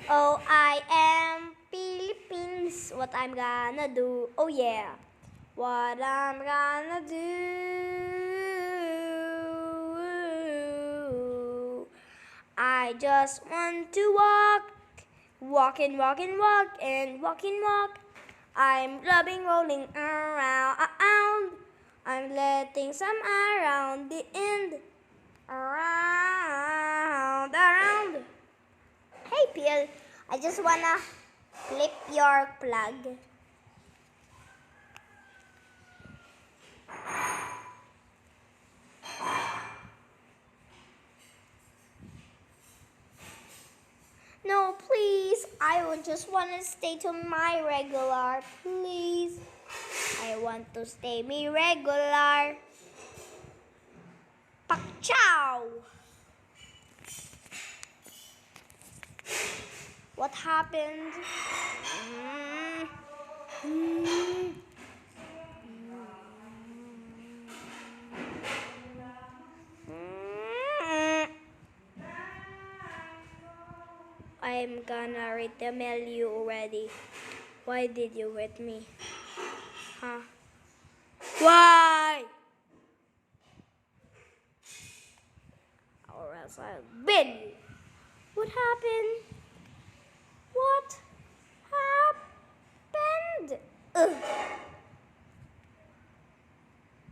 Oh, I am Philippines. What I'm gonna do? Oh yeah. What I'm gonna do? I just want to walk and walk and walk and walk and walk. I'm loving rolling around. I'm letting some around the end. Around. Hey, Peel. I just wanna clip your plug. No, please. I would just wanna stay to my regular. Please. I want to stay me regular. Pak chow. What happened? I'm gonna retell you already. Why did you hit me? Huh? Why? Or else I'll bin you. What happened? What?